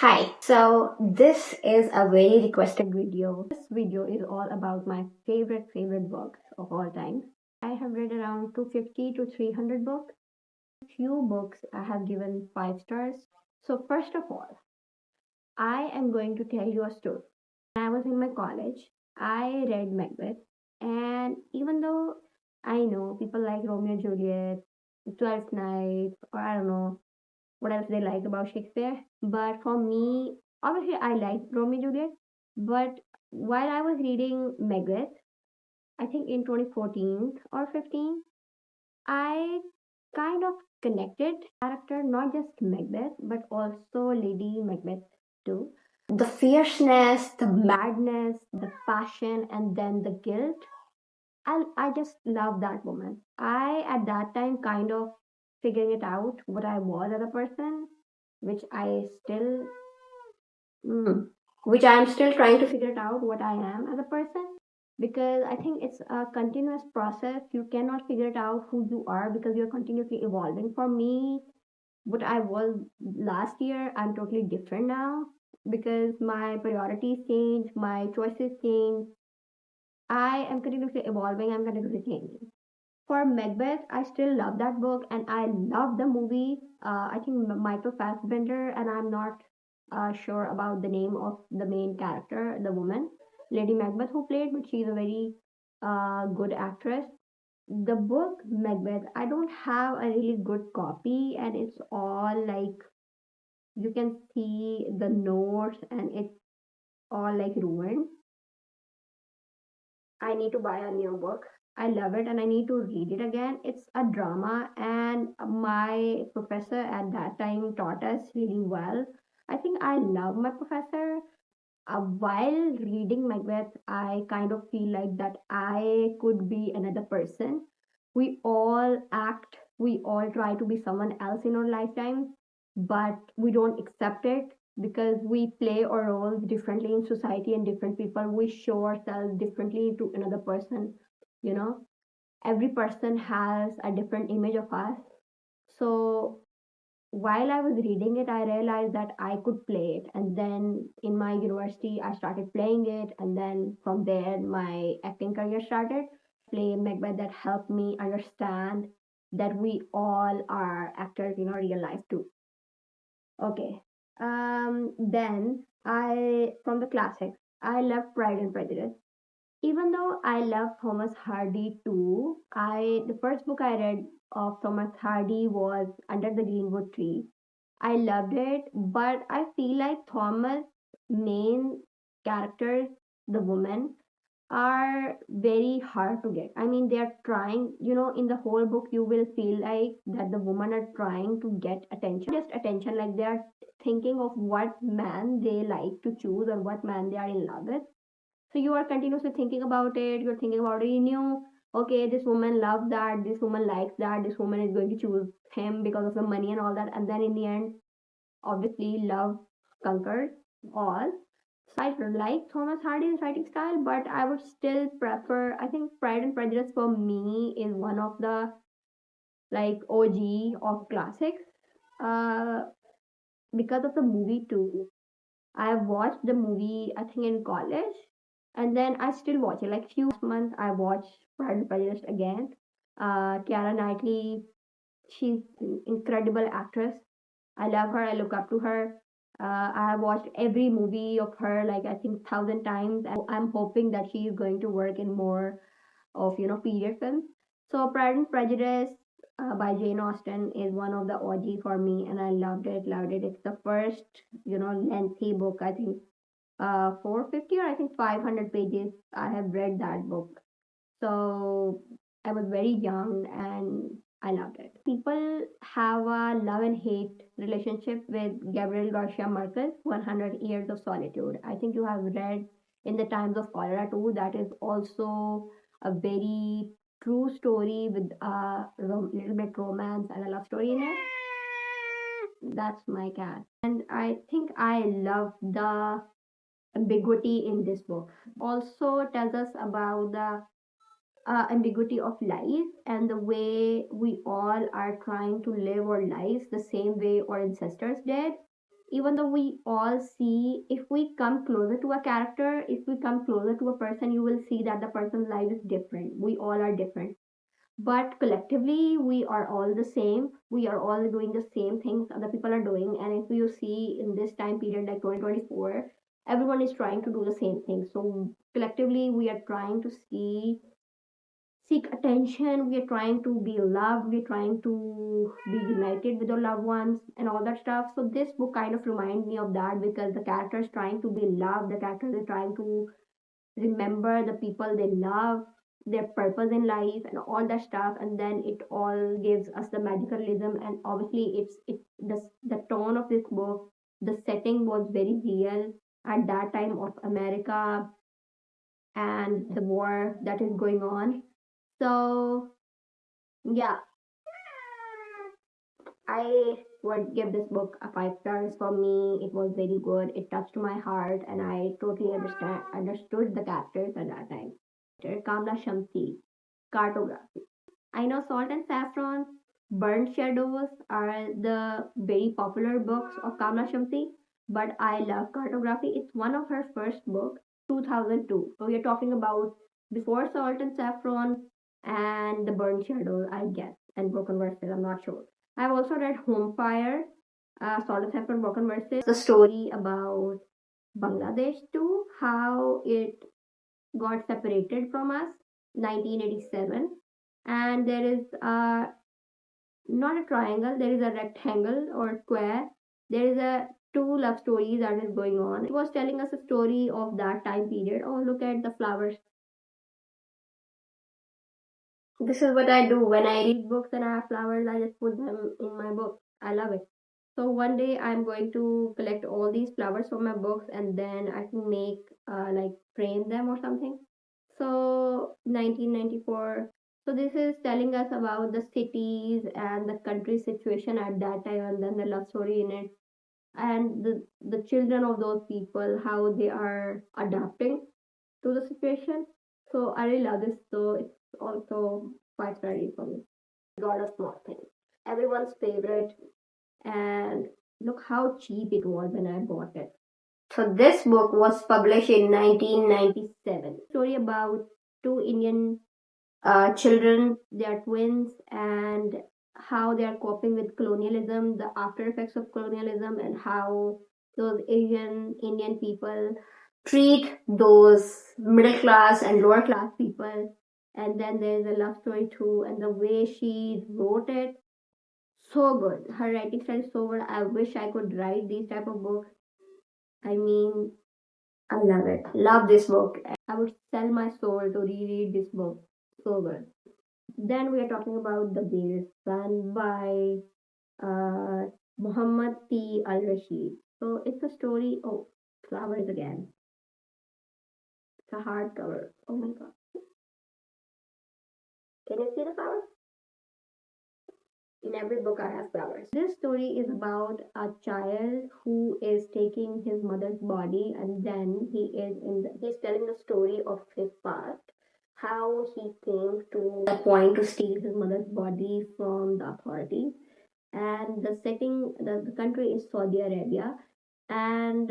Hi, so this is a very requested video. This video is all about my favorite books of all time. I have read around 250 to 300 books. Few books I have given 5 stars. So first of all, I am going to tell you a story. When I was in my college, I read Macbeth, and even though I know people like Romeo and Juliet, Twelfth Night, or I don't know what else they like about Shakespeare. But for me, obviously, I like Romeo and Juliet. But while I was reading Macbeth, I think in 2014 or 15, I kind of connected character, not just Macbeth, but also Lady Macbeth too. The fierceness, the madness, the passion, and then the guilt. I just love that woman. I, at that time, kind of figuring it out what I was as a person, which I still, mm, which I am still trying to figure it out what I am as a person. Because I think it's a continuous process. You cannot figure it out who you are because you're continuously evolving. For me, what I was last year, I'm totally different now because my priorities change, my choices change. I am continuously evolving, I'm continuously changing. For Macbeth, I still love that book and I love the movie. I think Michael Fassbender, and I'm not sure about the name of the main character, the woman, Lady Macbeth, who played, but she's a very good actress. The book Macbeth, I don't have a really good copy, and it's all like you can see the notes, and it's all like ruined. I need to buy a new book. I love it and I need to read it again. It's a drama, and my professor at that time taught us really well. I think I love my professor. While reading Macbeth, I kind of feel like that I could be another person. We all act, we all try to be someone else in our lifetime, but we don't accept it because we play our roles differently in society and different people. We show ourselves differently to another person, you know. Every person has a different image of us. So while I was reading it, I realized that I could play it. And then in my university, I started playing it. And then from there, my acting career started. Play Macbeth that helped me understand that we all are actors in our real life too. Okay. Then from the classics, I love Pride and Prejudice. Even though I love Thomas Hardy too, the first book I read of Thomas Hardy was Under the Greenwood Tree. I loved it, but I feel like Thomas' main characters, the women, are very hard to get. I mean, they're trying, in the whole book, you will feel like that the women are trying to get attention, just attention, like they're thinking of what man they like to choose or what man they are in love with. So you are continuously thinking about it, you're thinking about it, you knew, okay, this woman loves that, this woman likes that, this woman is going to choose him because of the money and all that. And then in the end, obviously, love conquered all. So I like Thomas Hardy's writing style, but I would still prefer. I think Pride and Prejudice for me is one of the like OG of classics. Uh, because of the movie too. I watched the movie I think in college, and then I still watch it. Like few months, I watched Pride and Prejudice again. Kiara Knightley, she's an incredible actress. I love her. I look up to her. I have watched every movie of her, like I think 1,000 times, and I'm hoping that she is going to work in more of period films. So Pride and Prejudice by Jane Austen is one of the OG for me, and I loved it. Loved it. It's the first lengthy book. I think 450 or I think 500 pages. I have read that book. So I was very young and I loved it. People have a love and hate relationship with Gabriel Garcia Marquez, 100 Years of Solitude. I think you have read in the Times of Cholera too. That is also a very true story with a little bit romance and a love story in it. That's my cat. And I think I love the ambiguity in this book. Also tells us about the ambiguity of life and the way we all are trying to live our lives the same way our ancestors did. even though we all see, if we come closer to a character, if we come closer to a person, you will see that the person's life is different. We all are different, but collectively we are all the same. We are all doing the same things other people are doing. And if you see in this time period like 2024, everyone is trying to do the same thing. So collectively we are trying to seek attention, we are trying to be loved, we're trying to be united with our loved ones and all that stuff. So this book kind of reminds me of that, because the character is trying to be loved, the characters are trying to remember the people they love, their purpose in life and all that stuff. And then it all gives us the magical realism. And obviously the tone of this book, the setting was very real at that time of America and the war that is going on. So yeah, I would give this book a 5 stars. For me, it was very good. It touched my heart, and I totally understood the characters at that time. Kamla Shamsi, cartography. I know Salt and Saffron, Burnt Shadows are the very popular books of Kamla Shamsi, but I love cartography. It's one of her first books, 2002. So we are talking about before Salt and Saffron and the Burnt Shadows, I guess, and Broken Verses. I'm not sure. I've also read Home Fire, Salt and Saffron, Broken Verses. The story about Bangladesh too, how it got separated from us, 1987. And there is not a triangle, there is a rectangle or square. There is a two love stories that is going on. It was telling us a story of that time period. Oh, look at the flowers. This is what I do when I read books and I have flowers. I just put them in my book. I love it. So one day I'm going to collect all these flowers from my books, and then I can make like frame them or something. So 1994. So this is telling us about the cities and the country situation at that time, and then the love story in it, and the children of those people, how they are adapting to the situation. So I really love this. So it's also quite very for me. God of Small Things, everyone's favorite, and look how cheap it was when I bought it. So this book was published in 1997. Story about two Indian children. They are twins, and how they are coping with colonialism, the after effects of colonialism, and how those Asian Indian people treat those middle class and lower class people. And then there's a love story too, and the way she wrote it, so good. Her writing style is so good. I wish I could write these type of books. I mean, I love it. Love this book. I would sell my soul to reread this book. So good. Then we are talking about The Beard's Son by Muhammad T. Al Rashid. So it's a story. Oh, flowers again. It's a hardcover. Oh my god. Can you see the flowers? In every book I have flowers. This story is about a child who is taking his mother's body, and then he's telling the story of his past, how he came to the point to steal his mother's body from the authorities. And the setting, the country is Saudi Arabia, and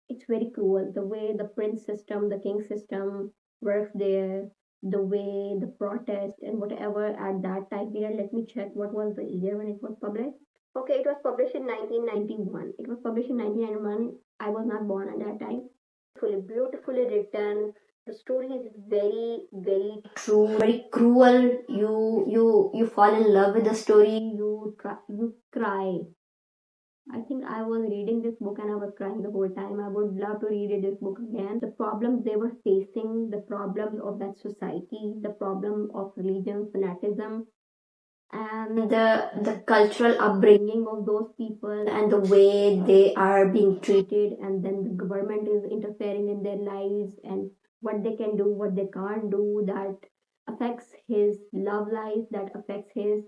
it's very cruel the way the prince system, the king system works there, the way the protest and whatever at that time period. Let me check what was the year when it was published. Okay, it was published in 1991. It was published in 1991. I was not born at that time. Beautifully written. The story is very, very true, very cruel. You fall in love with the story. You cry. I think I was reading this book and I was crying the whole time. I would love to read this book again. The problems they were facing, the problems of that society, the problem of religion, fanaticism, and the cultural upbringing of those people, and the way they are being treated, and then the government is interfering in their lives, and what they can do, what they can't do, that affects his love life, that affects his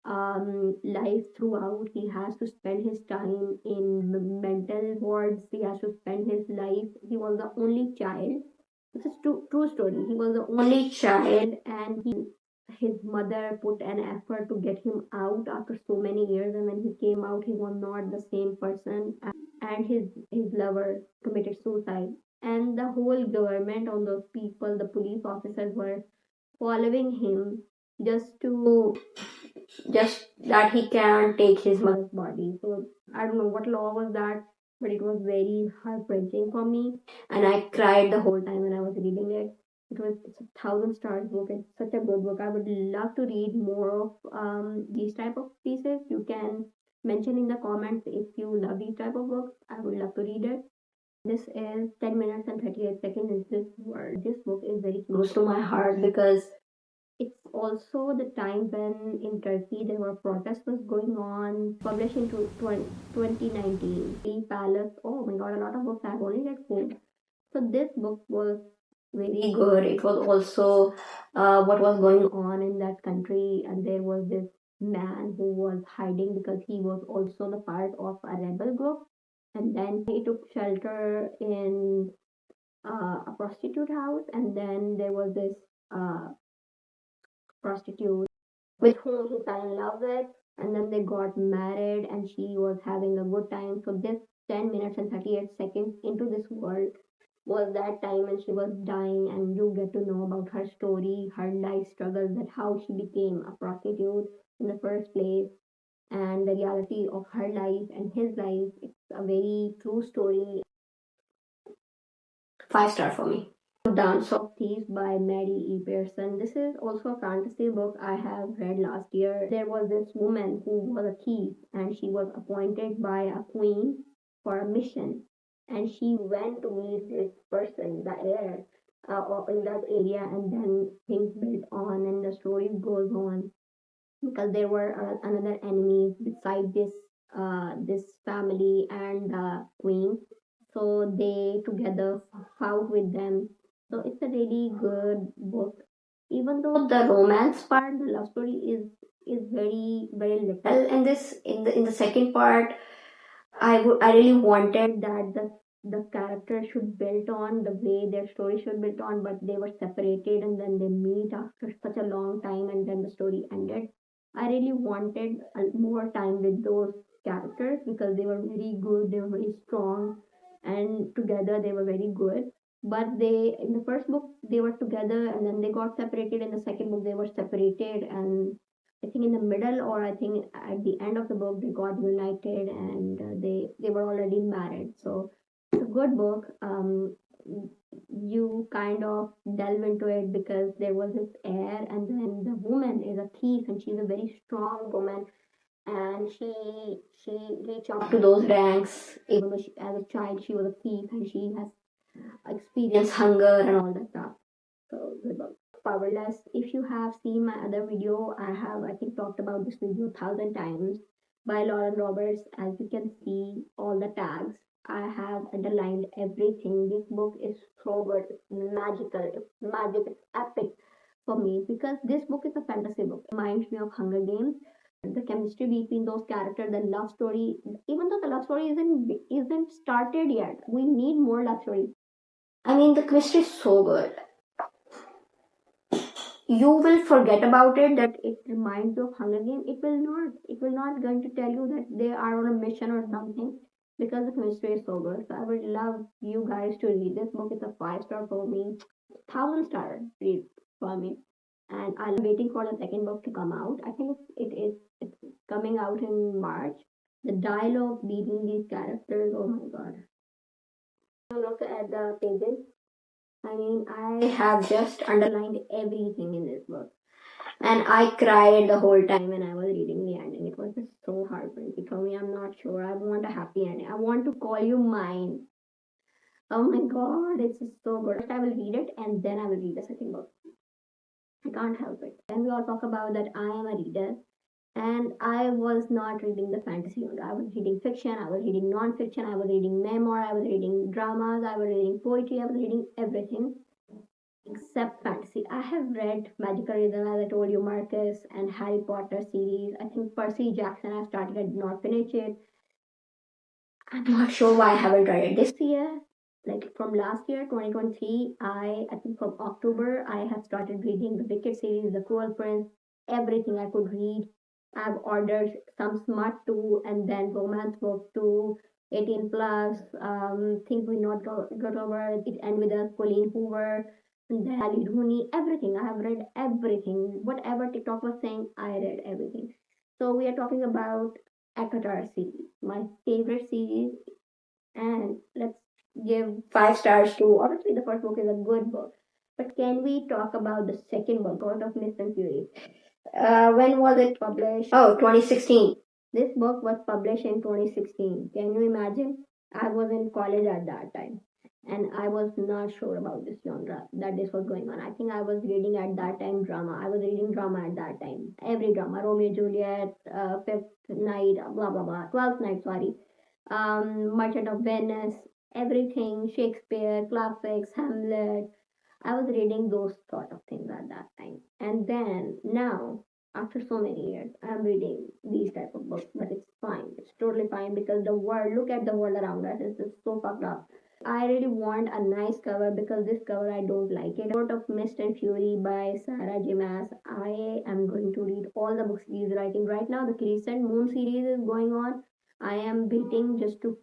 life throughout. He has to spend his time in mental wards. He has to spend his life. He was the only child. It's a true story. He was the only child, and his mother put an effort to get him out after so many years, and when he came out, he was not the same person, and his lover committed suicide. And the whole government on those people, the police officers were following him just to just that he can take his mother's body. So I don't know what law was that, but it was very heartbreaking for me, and I cried the whole time when I was reading it. It's a thousand stars book. It's such a good book. I would love to read more of these type of pieces. You can mention in the comments if you love these type of books. I would love to read it. This is 10 minutes and 38 seconds in this word. This book is very close to my heart because it's also the time when in Turkey there were protests was going on, published in 2019. The Palace, oh my god, a lot of books I've only read four. So this book was very good. It was also what was going on in that country, and there was this man who was hiding because he was also the part of a rebel group, and then he took shelter in a prostitute house, and then there was this prostitute with whom he fell in love with, and then they got married, and she was having a good time. So this 10 minutes and 38 seconds into this world was that time when she was dying, and you get to know about her story, her life struggles, that how she became a prostitute in the first place, and the reality of her life and his life. It's a very true story. 5 star for me. Dance of Thieves by Mary E. Pearson. This is also a fantasy book I have read last year. There was this woman who was a thief, and she was appointed by a queen for a mission. And she went to meet this person, the heir, in that area, and then things built on, and the story goes on because there were another enemies beside this family and the queen, so they together fought with them. So it's a really good book, even though the romance part, the love story is very little in this. In the second part, I really wanted that the character should build on the way their story should build on, but they were separated and then they meet after such a long time, and then the story ended. I really wanted more time with those characters because they were very good, they were very strong, and together they were very good. But they in the first book they were together, and then they got separated. In the second book they were separated, and I think in the middle, or I think at the end of the book, they got united, and they were already married. So it's a good book. You kind of delve into it because there was this heir, and then the woman is a thief, and she's a very strong woman, and she reached up to those ranks, even though as a child she was a thief, and she has experienced hunger and all that stuff. So good book. Powerless. If you have seen my other video, I think talked about this video 1,000 times by Lauren Roberts. As you can see, all the tags. I have underlined everything. This book is so good. It's magical. It's magic. It's epic for me because this book is a fantasy book. It reminds me of Hunger Games. The chemistry between those characters, the love story. Even though the love story isn't started yet, we need more love story. I mean, the chemistry is so good. You will forget about it, that it reminds you of Hunger Games. It will not going to tell you that they are on a mission or something, because the chemistry is so good. So I would love you guys to read this book. It's a 5 star for me, 1,000 star read for me, and I'm waiting for the second book to come out. I think it's coming out in March. The dialogue between these characters, oh my god. Look at the pages. I mean, I have just underlined everything in this book. And I cried the whole time when I was reading the ending. It was just so heartbreaking for me. I'm not sure. I want a happy ending. I want to call you mine. Oh my god, it's just so good. First I will read it, and then I will read the second book. I can't help it. Then we all talk about that I am a reader. And I was not reading the fantasy only. I was reading fiction, I was reading non-fiction, I was reading memoir, I was reading dramas, I was reading poetry, I was reading everything except fantasy. I have read Magical Realism, as I told you, Marcus, and Harry Potter series. I think Percy Jackson I started, I did not finish it. I'm not sure why I haven't read it this year. Like from last year 2023, I think from October I have started reading the Wicked series, the Cruel Prince, everything I could read. I've ordered some smart too, and then romance book too, 18 plus, things we not got over it, end with a Colleen Hoover, and then Ali Rooney, everything. I have read everything, whatever TikTok was saying, I read everything. So we are talking about Akatar series, my favorite series, and let's give 5 stars to, obviously the first book is a good book, but can we talk about the second book, God of Mist and Fury? When was it published? Oh, 2016. This book was published in 2016. Can you imagine? I was in college at that time, and I was not sure about this genre that this was going on. I think I was reading at that time drama. I was reading drama at that time. Every drama, Romeo Juliet, Fifth Night, blah blah blah, 12th Night, sorry, Merchant of Venice, everything, Shakespeare, classics, Hamlet. I was reading those sort of things at that time. And then now, after so many years, I'm reading these type of books, but it's fine. It's totally fine because the world, look at the world around us, it's just so fucked up. I really want a nice cover because this cover I don't like it. Court of Mist and Fury by Sarah J. Maas. I am going to read all the books she's writing right now. The Crescent Moon series is going on. I am waiting just to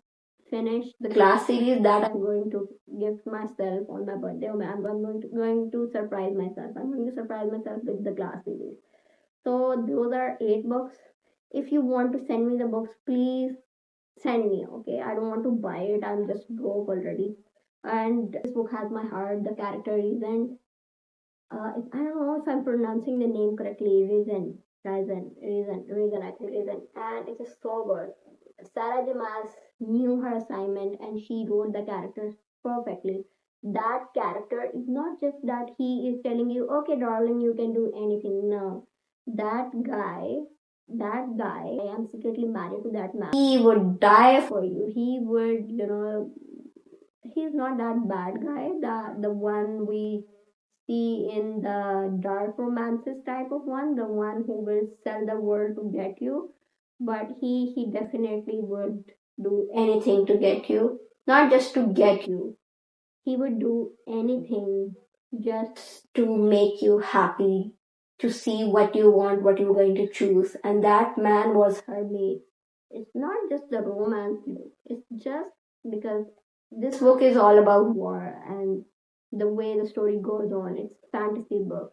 finish the class series that I'm going to gift myself on my birthday. I'm going to surprise myself. I'm going to surprise myself with the class series. So those are 8 books. If you want to send me the books, please send me. Okay, I don't want to buy it. I'm just broke already. And this book has my heart. The character isn't. I don't know if I'm pronouncing the name correctly. Reason. I think Reason, and it is so good. Sarah Jamas knew her assignment and she wrote the characters perfectly. That character is not just that he is telling you, okay, darling, you can do anything. No, that guy, I am secretly married to that man. He would die for you. He would, he's not that bad guy. The one we see in the dark romances type of one, the one who will sell the world to get you. But he definitely would do anything to get you, not just to get you. He would do anything just to make you happy, to see what you want, what you're going to choose. And that man was her mate. It's not just the romance book, it's just because this book is all about war and the way the story goes on. It's a fantasy book,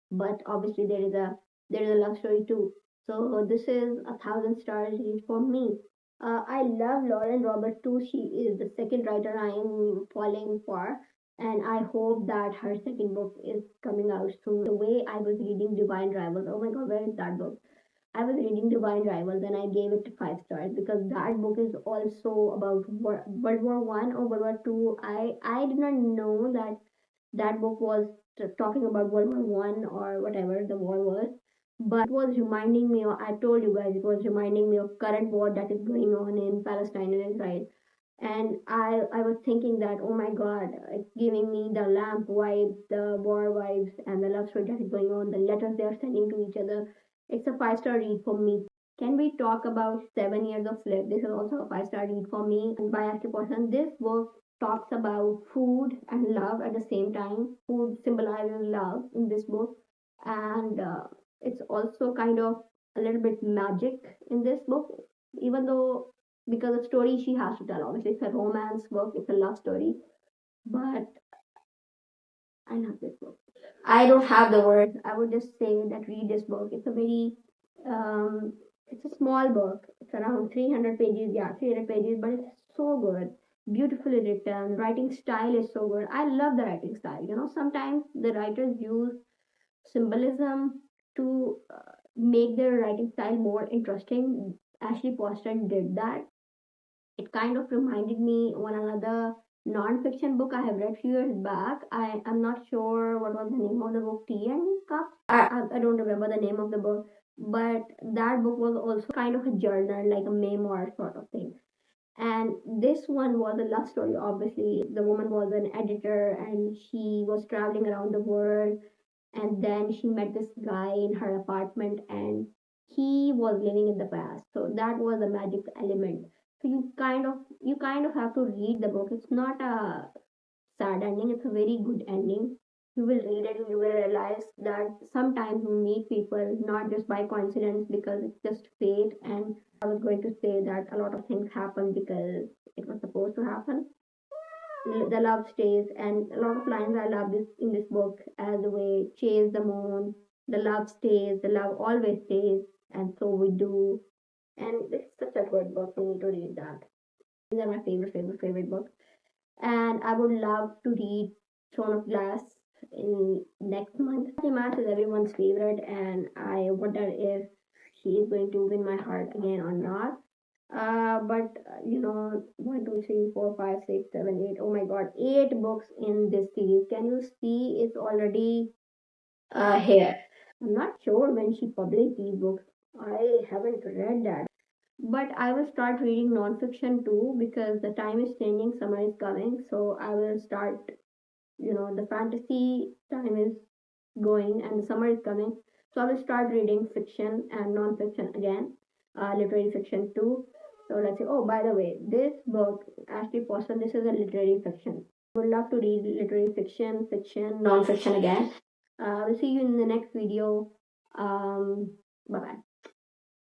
but obviously there is a love story too. So this is 1,000 stars each for me. I love Lauren Robert too. She is the second writer I am falling for, and I hope that her second book is coming out soon. The way I was reading Divine Rivals, oh my god, where is that book? I was reading Divine Rivals and I gave it 5 stars because that book is also about World War One or World War Two. I did not know that that book was talking about World War One or whatever the war was, but it was reminding me. I told you guys it was reminding me of current war that is going on in Palestine and Israel. And I was thinking that, oh my god, it's giving me the lamp vibes, the war vibes, and the love story that is going on, the letters they are sending to each other. It's a 5 star read for me. Can we talk about 7 Years of Slave? This is also a 5 star read for me and by Ashley Person. This book talks about food and love at the same time. Food symbolizes love in this book, and it's also kind of a little bit magic in this book, even though because the story she has to tell. Obviously, it's a romance book, it's a love story, but I love this book. I don't have the words. I would just say that read this book. It's a very, it's a small book. It's around 300 pages. Yeah, 300 pages, but it's so good. Beautifully written. Writing style is so good. I love the writing style. Sometimes the writers use symbolism to make their writing style more interesting. Ashley Foster did that. It kind of reminded me one another non-fiction book I have read few years back. I'm not sure what was the name of the book. Tea and Cup. I don't remember the name of the book, but that book was also kind of a journal, like a memoir sort of thing. And this one was a love story. Obviously, the woman was an editor and she was traveling around the world. And then she met this guy in her apartment, and he was living in the past. So that was a magic element. So you kind of have to read the book. It's not a sad ending, it's a very good ending. You will read it and you will realize that sometimes we meet people not just by coincidence because it's just fate. And I was going to say that a lot of things happen because it was supposed to happen. The love stays, and a lot of lines I love this in this book, as the way chase the moon, the love stays, the love always stays, and so we do. And it's such a good book. You need to read that. These are my favorite books. And I would love to read Throne of Glass in next month. Math is everyone's favorite, and I wonder if she is going to win my heart again or not. But you know, 1, 2, 3, 4, 5, 6, 7, 8. Oh my God, 8 books in this series. Can you see? It's already here. I'm not sure when she published these books. I haven't read that. But I will start reading nonfiction too because the time is changing, summer is coming. So I will start, the fantasy time is going and the summer is coming. So I will start reading fiction and nonfiction again, literary fiction too. So let's say, oh, by the way, this book, Ashley Poston, this is a literary fiction. I would love to read literary fiction, nonfiction again. We'll see you in the next video. Bye bye.